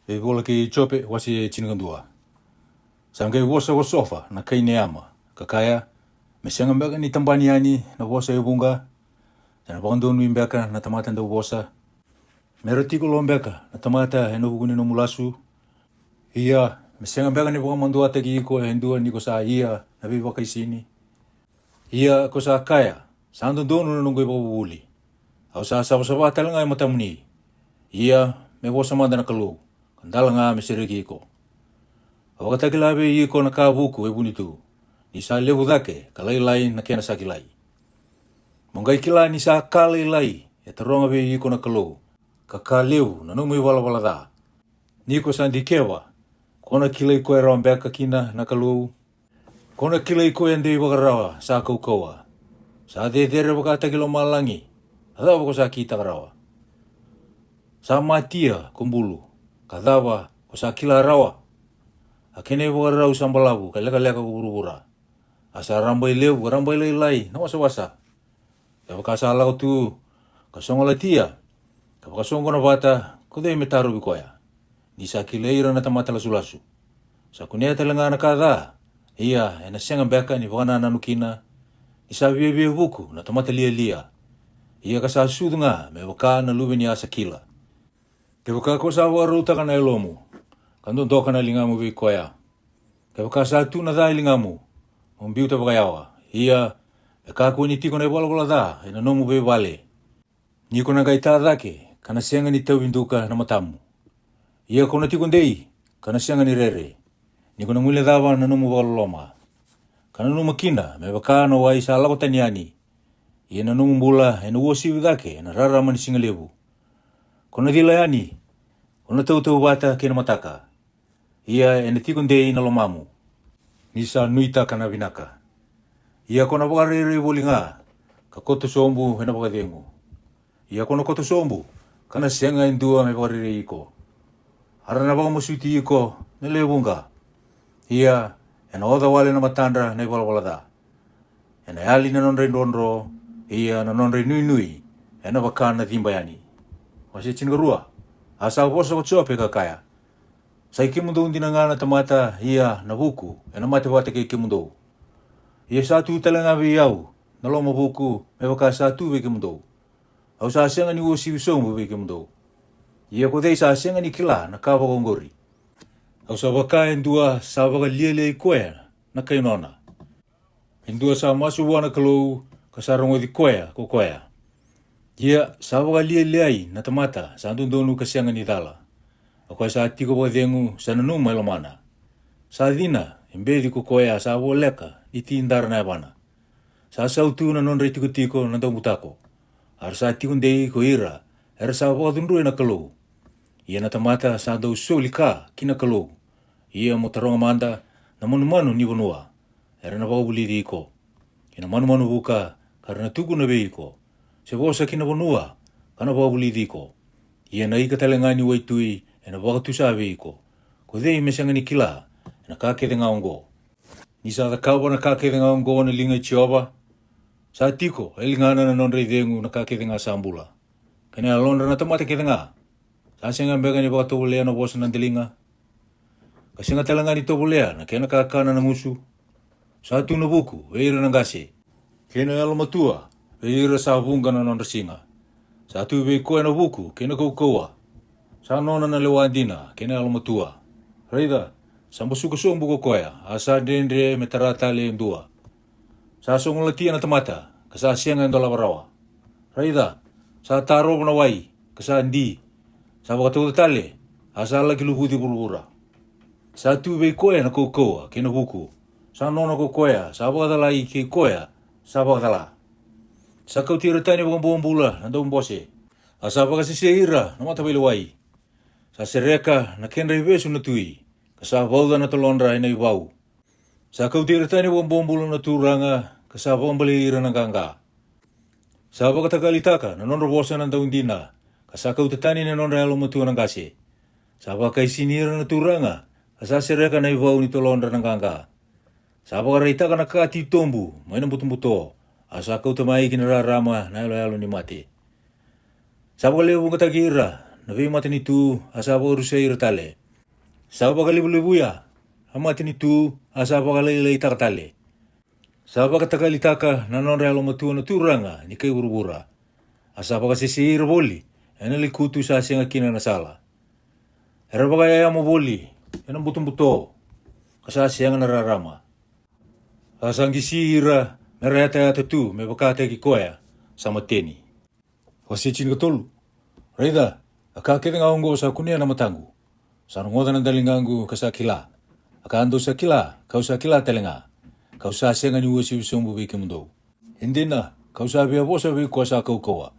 E vola ki chope wasi e chinigandua. Sangai wosa wa sofa na kai neama. Kakaya, me senga mbeka ni tambani ani na wosa e bunga. Sana bandonu imbeka na tamata nda wosa. Meratiko lo mbeka na tamata e no buguni no mulasu. Ia, me senga mbeka ni bukamandu ate ki iko e ndua niko sa ia na biwa kai sini. Ia ko sa kaya, sandu donu na nungoi babuli. Au sa sawa talanga e matamuni. Ia, me wosa manda na kalu. Kandala nga me sereki iko. Awakataki labe iko na kabuku e bunitu. Ni sa levu dake, kalai na kena sakilai. Mongai kila ni sa kalai e taronga be iko na kalu. Kakalevu na numi wala da. Niko sa ndikewa. Kona kila iko e rambeka kina na kalu. Kona kila iko e ndei wakarawa sa kaukawa. Sa dedere wakataki lo malangi. Ada wako sa kita karawa. Sa matia kumbulu. Kadhawa ko sa kila rawa. Akene wakarau sambalabu kaleka kurubura. Asa rambai lewu, rambai lai na wasa. Kapa kasa alau tu kasongo latia. Kapa kasongo na bata kudai metaru bikoya. Nisa kileira na tamata lasu. Sa kunia talanga na kada. Ia ena senga beka ni wana nanukina. Nisa biye buku na tamata lia. Ia kasa sudunga me waka na lube ni asa kila. Kapa ko sa waruta kana elomu. Kando doka na lingamu bikoya. Kapa sa tu na dai lingamu. Umbiuta bakayawa. Ia kaku ni tiko na wala da ina nomu be vale. Niko na gaita dake kana senga ni tau binduka na matamu. Ia kona tiko ndei kana senga ni rere. Niko na ngule dawa na nomu loma. Kana nomu kina me baka no wai sa lako taniani. Ia na nomu bula ina wosi dake na rara mani singalebu. Kona dilayani. Kona tau bata kena mataka. Ia ina tiko ndei na lomamu. Nisa nuita kana vinaka. Ia kona wakarere bolinga. Ka koto sombu hena wakadengu. Ia kona koto sombu. Kana senga indua me wakarere iko. Harana waka musuti iko. Nele bunga. Ia ena oda wale na matandra na wala da. Ena ali na nonre ndonro. Ia na nonre nui. Ena wakana dhimbayani. Wasi chingarua. Asa wosa kochope kakaya. Sa ikimundo undina nga na tamata ia na buku. Ena mate wate ke ikimundo. Ia satu talanga be iau. Na loma buku. Me waka satu be ikimundo. Au sa asenga ni wosi visombu be ikimundo. Ia kodei sa asenga ni kila na kawa kongori. Au sa waka endua sa waka liele ikoea na kainona. Endua sa masu wana kalau kasarongo di koea ko koea. Ia sa waka liele ai na tamata sa andundonu kasenga ni dala. Ako sa tiko wadengu sa nanuma ilomana. Sa dina, imbedi ko koea sa woleka iti indara na ebana. Sa sautu na nonre tiko na mutako. Ar sa tiko ndei ko ira, era sa wadunrue na kalau. Ia na tamata sa dau solika kina kalau. Ia motaronga manda na manu ni wanua. Era na wabuli di ko. Ina manu buka karena tuku na beiko. Se wosa kina wanua kana wabuli di ko. Ia na ika talengani waitui ena wakatusa veiko. Ko dei mesanga ni kila, ena kakede nga ongo. Nisa da kawa na kakede nga ongo na linga chioba. Sa tiko, elingana na nonre dengu na kakede nga sambula. Kene alondra na tamata kede nga. Sa senga mbega ni wakatobulea na bosa na delinga. Kasenga talanga ni tobulea na kena kakana na musu. Sa tu na buku, veira na gase. Kena alamatua, veira sa bunga na nonre singa. Sa tu veikoe na buku, kena kaukaua. Sa nona na lewandina, kena alamatua. Reida, sambo suka sombu ko koea, asa dendre metaratale ndua. Sa songo latia na tamata, kasa sianga ndola barawa. Reida, sa taro na wai, kasa ndi. Sa wakatu tale, asa lagi luhudi bulbura. Sa tuwe koea na kokoa, kena buku. Sa nona ko koea, sa wakatala ke koea, sa wakatala. Sa kau tira tani wakambula, nanda umbose. Asa wakasisi ira, na matabili wai. Sa sereka na kenra ibesu na tui. Kasa vauda na tolondra ina ibau. Sa kau tira tani wambombulo na turanga. Kasa wambali ira na ganga. Sa wakatagalitaka na nonra bosa na taundina. Kasa kau tatani na nonra alomatua na gase. Sa wakaisinira na turanga. Kasa sereka na ibau ni tolondra na ganga. Sa wakaraitaka na kati tombu. May na butumbuto. Asa kau tamai kinararama na alo ni mati. Sa wakalewong katagira. Nabi mata ni tu asaba urusai ratale. Sa pakalibu-libu ya, amati ni tu, asa pakalilay takatale. Sa pakatagalitaka nanonre alomatua na turanga ni kay burubura. Asa pakasisir boli, ena likutu sa singa kina na sala. Era pakayaya mo boli, ena buto-buto, kasa singa nararama. Asa ang gisira, merayata-yata tu, may pakate kikoya, sa mateni. Wasichin katulu. Raida, akakita nga ongo sa kunia na matangu. Sa nungotan ng dalingangu kasa kila. Akando sa kila, kau sa kila telenga. Kau sa siya nga niwa si Wisombo biki mundo. Hindi na, kau sabi abo sabi ko sa kaukawa.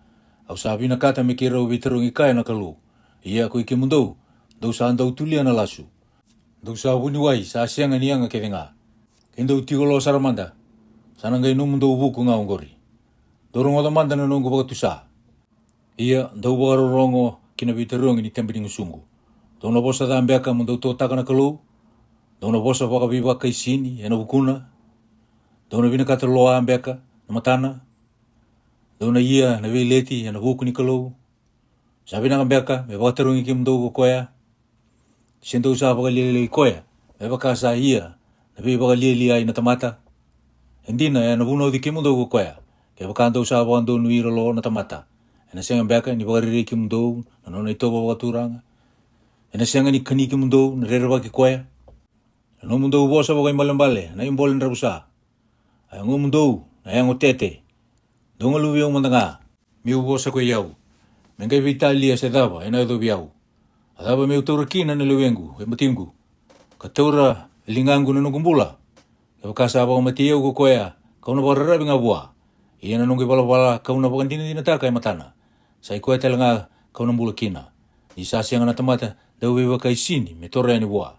Au sabi na kata mikira ubitarong ikaya na kalu. Iya ko iki mundo, daw sa andaw tulia na lasu. Daw sa buniway, sa siya nga niya nga kedenga. Kendo tigolo saramanda. Sana ngay numundo ubuko nga ongori. Dorong otamanda na nunggu bagatusa. Iya, daw bagarorongo kinabitarong ini tembining usungu. Daw na bosa dambeaka mundo totaka na kalu. Daw na bosa bakabiba kay sini, ena bukuna. Daw na binakata loa ambeka, na matana. Daw na iya, na vileti, ena buku ni kalu. Sabi na ambeka, may bakatarong ikim daw ko koya. Sindaw sa bakalili koya, may bakasa iya, na bakalili ay natamata. Hindi na, ena bunaw di kim daw ko koya. Kaya bakandaw sa bakando nuiro lo natamata. Ena siyang ambeka, ni bakariri kim daw, nanonay ito babaturanga. Ena siyang ni kanikim daw, nareraba ki koya. Ano mundo ubosa bakay malambale, na yung bolan rabusa. Ay ang mundo, na yung utete. Doon nga luwiyong mandanga, mi ubosa ko yaw. Mengay Vitalia sa daba, ay na ito biyaw. Adaba may uturakina na luwiyengu, ay matimgu. Katura, ilingangu na nungumbula. Kaya kasaba ko matiyaw ko kuya, kau na pararabi nga buwa. Iyan na nung ipalapala, kau na pakandina dinataka ay matana. Sa ikuya talaga, kau na mbulakina. Di sasya nga natamata, daw biba kay sini, may torya ni buwa.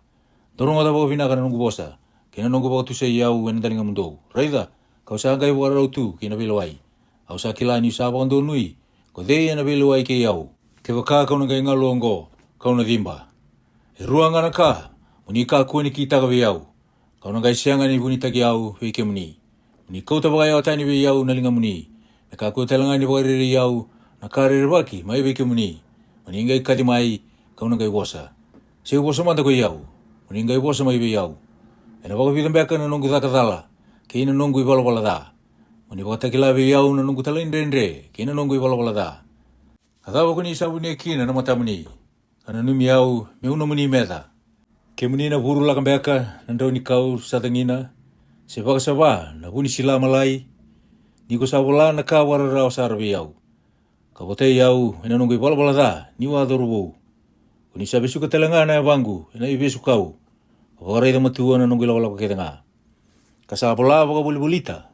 Dorong nga dapat pinaka na nung bosa. Kina nung bawa tu sa iyaw en daling mundo. Raida, kau sa gay waraw tu kinabilaway. Au sa kila ni sa bakang donui. Ko de na bilaway kay iyaw. Kaya baka kau na gay ngalongo, kau na dimba. Iruang nga na ka, unika ko ni kita ka biyaw. Kau na gay siyangan ni bunita kiyaw, wike muni. Ni kau tabakay awata ni biyaw na linga muni. Nakaku talangan ni bakariri iyaw, nakariribaki, may wike muni. Maningay katimay, kau na gay bosa. Siya bosa manta ko iyaw. Maningay bosa may biyaw. Ena baka pitambeka na nunggu takatala, kaya na nunggu ipalapala da. Mani baka takila biyaw na nunggu talindrendre, kaya na nunggu ipalapala da. Katawa ko ni isabu ni kina na mata muni, kana numiyaw, may una muni meta. Kaya muni na buru lakang beka, nandaw ni kau sa tangina, sebaka saba, na buni sila malay, ni ko sabula na ka wararaw sa arabiyaw. Kabotay yaw, ina nunggu ipalapala da, ni wadorubo. Kuni sabi suka talanga na yabangu, ina ibisu kau. Pagkaray na matuwa na nung gilawala ko kita nga. Kasapala baka bulibulita.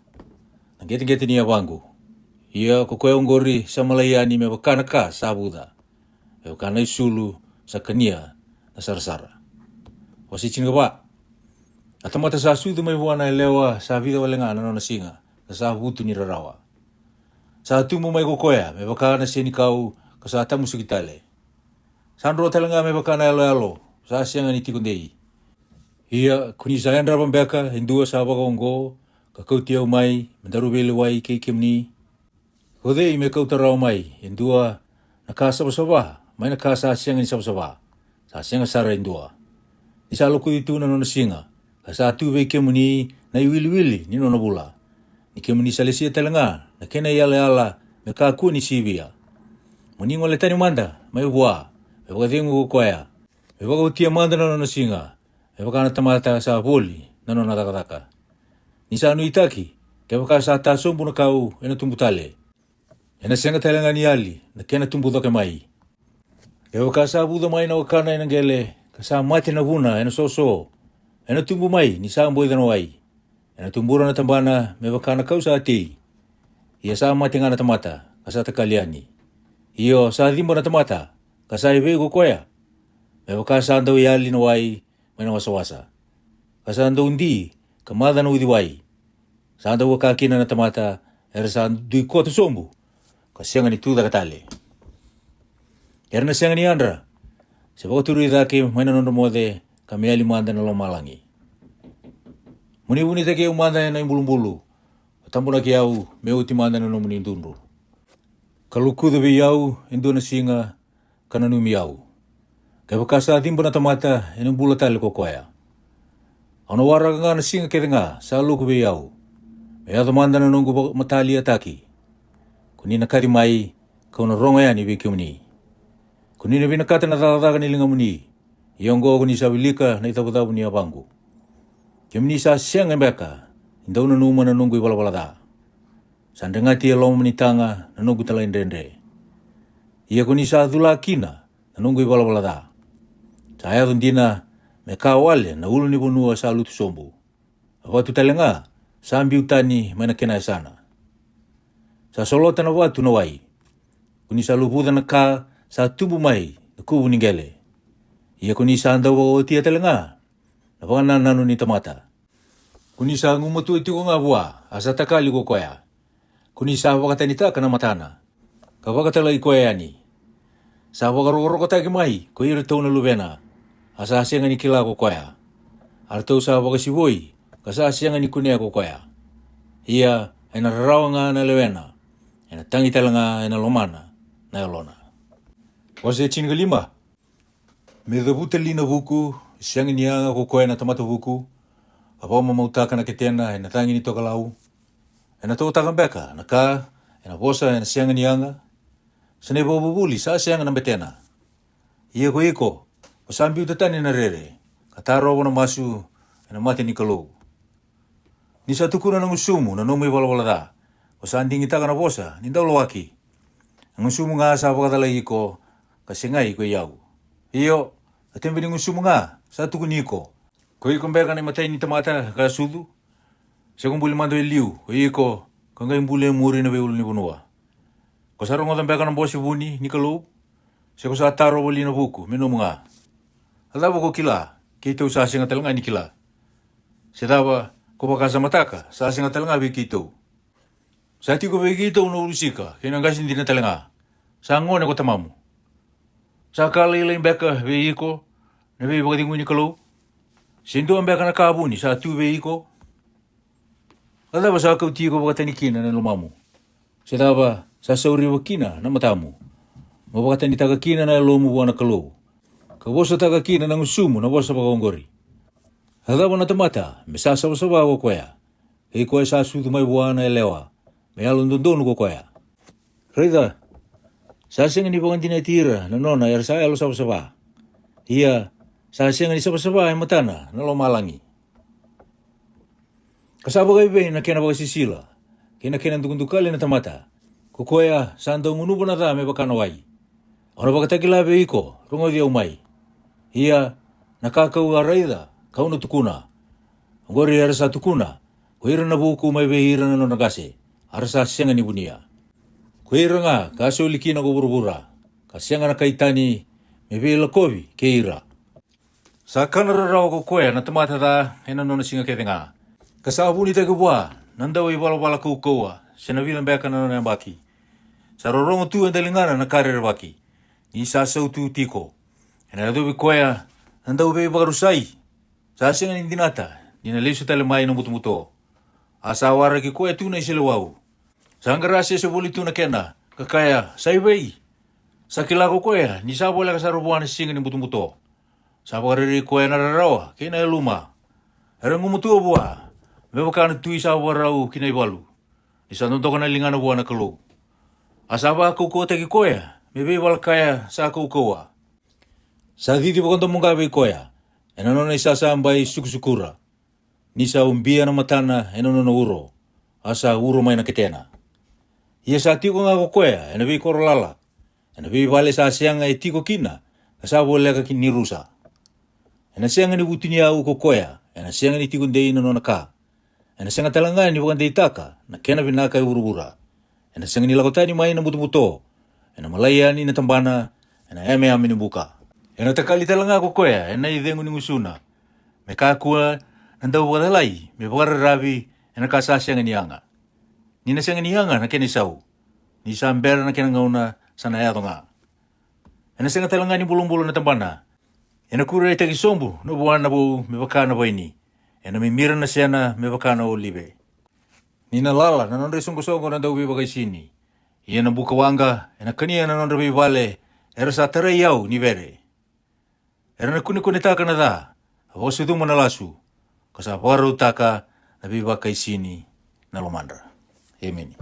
Nanggeting-geting niya bango. Iya kukwayong gori sa malayani may bakana ka sa abuda. May bakana isulu sa kanya na sarasara. Wasichin ka ba? At ang mata sa sudo may buwan na ilewa sa vida wala nga na singa na sa abuto ni rarawa. Sa atu mo may kukwaya may bakana sinikaw kasata mo sugitale. Saan ro talaga may bakana alo-alo sa asya nga nitikundei. Iya, kuni sayan rabang beka, hindua sa bakonggo, kakau tiyaw may, mandarubelaway kay kimni. Kode, may kautaraw may, hindua, nakasaba-saba, may nakasasiyang ni saba-saba, sasiyang asara hindua. Isalo ko dito na nasinga, kasatu bay kimni, na iwili-wili, nino nabula. Ni kimni salisiya talanga, na kinayala-yala, may kaku ni Sibia. Maningo letani manda, may buwa, may bakatingo kukwaya, may bakautiya manda na nasinga. E baka natamata sa boli, nano natakataka. Ni sa anu itaki, kaya baka sa tasong na kau, e natumbutale. E nasenga talangan ni ali, na kaya natumbuto ke mai. E baka sa budo mai na wakana e nanggele, kasa mati na buna, e nasoso. E natumbu mai, ni sa amboy danawai. E natumbura na tambana, me baka na kau sa ati. Ia sa mati nga natamata, kasa takaliani. Iyo sa dimba natamata, kasa ibe kukwaya. Me baka sa andaw iali na wai, may nawasa-wasa. Kasaan daw hindi, kamada na udiway. Saan daw wakakina na tamata, era saan duy ko to sombo. Kasi nga ni tuda katali. Era na siya nga ni Andra. Sa baka turi dake, may nanonomode, kami alimanda na lomalangi. Muni-muni take umanda na yung bulu-bulu. Tampo na kiyaw, may utimanda na nomunin dunro. Kalukudo biyaw, indo na singa, kananumiyaw. Kaya bakasa timba na tamata ina bula tali ko koya. Ano wara nga na singa kaya nga sa luko be yau. May atamanda na nunggu matali ataki. Kunina kari mai kau na ronga yani be kiumni. Kunina binakata na tataka nilinga muni. Iyonggo kuni sa wilika na itabutabu ni abangu. Kiumni sa siyang embeka. Indau na numa na nunggu iwala-wala. Sandengati alom menitanga na nunggu talain dendre. Ia kuni sa dula kina na nunggu iwala-wala. Saya tundina me kawale na ulu ni bunua sa lutu sombu. Watu talenga sambi utani mana kena sana. Sa solota na watu na wai. Kuni sa lupuda na ka sa tubu mai na kubu ningele. Ia kuni sa anda wa tia talenga na pangana nanu ni tamata. Kuni sa ngumatu iti ko nga buwa asa takali ko koya. Kuni sa wakatanita ka na matana. Kawakatala i koya yani. Sa wakaroro ko taki mai ko irito na lubena. Asa siya nga ni kila ko koya. Arto sa wakasiboi, kasa siya nga ni kunia ko koya. Ia ay nararawa nga na lewena. Ay natangi tala nga ay nalomana na yalona. Wase chini kalima. Me dabuta lina buku, siya nga niya nga ko koya na tamata buku. Apaw mamautaka na kitena ay natangi nito kalau. Ay natutakan beka, naka, ay nabosa ay siya nga niya nga. Sanay babubuli sa siya nga nambetena. Ia ko iko. Wasambi utatani na rere, kataro ako na masu, na mati ni kalau. Ni sa tukuna ng usumu na numay wala-wala da, wasanding ita ka na bosa, nindaw lawaki. Ang usumu nga sa pagkatalay ko, kasi nga iko yaw. Iyo, atembe ng usumu nga, sa tukuni ko. Ko ikong beka na matay ni tamata kasudu, siya kong buli mando iliw, ko iko, kung ngayon buli muri na bayulo ni bunua. Ko sarong otang beka ng bosi buni ni kalau, siya ko sa ataro wali na buku, minum nga. Alaba ko kila, kito sa asing atalanga ni kila. Sidawa, ko baka sa mataka, sa asing atalanga bi kito. Sa ati ko bi kito unulusika, kinanggasin din na talanga. Sa angon ako tamamu. Sa kalailaing beka bi iko, na bi bakating ni kalau. Sindo ang beka na kabuni, sa atu bi iko. Alaba sa kauti ko baka tanikina na lumamu. Sidawa, sa sauri wakina na matamu. Mabaka tanitagakina na lomu buwan na kalau. Kabosa taga kina ng usumo na bosa pagongori. Halawa na tamata, mesasa sa bago kwaya. Kay kwaya sa sudu may buwana elewa. May alundundun ko kwaya. Rida, sasing ni pangan tinatira na nona yarsa alo sa basaba. Iya, sasing ni sa basaba ay matana na lumalangi. Kasaba kayo ba na kina sisila? Kina dukundukali na tamata. Kukwaya, saan daw ngunubo na dami baka naway. Ano baka tagilabi iko, rungo di umay. Ia nakakauaraida kau na tukuna. Ngori arasa tukuna. Kuhira na buku may behira na nagase. Arasa siya nga ni bunia. Kuhira nga kaso liki na kuburubura. Kasya nga nakaitani may behila kobi keira. Sa kanararaw ko kuya na tumatada ay nanon na singa kete nga. Kasabu ni tayo buwa. Nandaw iwala-wala ko kuwa. Sinabilang beka na nanon baki. Sa rorong tu ang dalingana na karir baki. Ni sasaw tu tiko. Na dobi koya, nandaw be bagarusay. Sa asing ang dinata, dinaliso talamay ng muto-muto. Asawara ki koya tunay silawaw. Sa hanggarasya sa bulito na kena, kakaya, sa ibay. Sa kilako koya, ni sa wala ka sa rubuan na singa ng muto-muto. Sa pagariri koya nararawa, kina luma. Erang umuto buwa, may baka nagtuwi sa waraw kinaibalu. Ni sa nunto ka na lingan na buwan na kalog. Asaba ako ko tagi koya, may bebal kaya sa ako kowa. Sa diti pa kong mungkabi koya, enono na isasambay sukusukura. Nisa umbia na matana enono na uro, asa uro may nakitena. Iya sa tiko nga ko koya, enabi korolala. Enabi bale sa siyang ay tiko kina, kasabo lega kinirusa. Enasiyang ni buti niya ko koya, enasiyang ni tiko day no naka. Enasiyang talangan ni wakang day taka, na kena binakay urubura. Enasiyang nilakotani may na muto-muto, enamalaya ni natambana, enayame amin ni buka. Ena takalita lang ako kuya, ena idengo ni ngusuna. May kakua, nandaw wadalay, may pagararabi, ena kasasya nga niyanga. Nina siya nga niyanga na kinisaw. Ni sambera na kinangauna sa nayato nga. Ena siya nga talanga ni bulong-bulong na tambana. Ena kura ita kisombo, no buwan na po, may baka na po ini. Ena may mira na siya na may baka na olive. Nina lala, nanonre sungko-sungko nandaw bibagay sini. Iyan ang bukawanga, ena kaniya nanonre bibale, era sa tarayaw ni Vere. Era na kune taka na dha. Vose tu mana lasu. Kasa waro taka na viva kaisini na lomandra. Amen.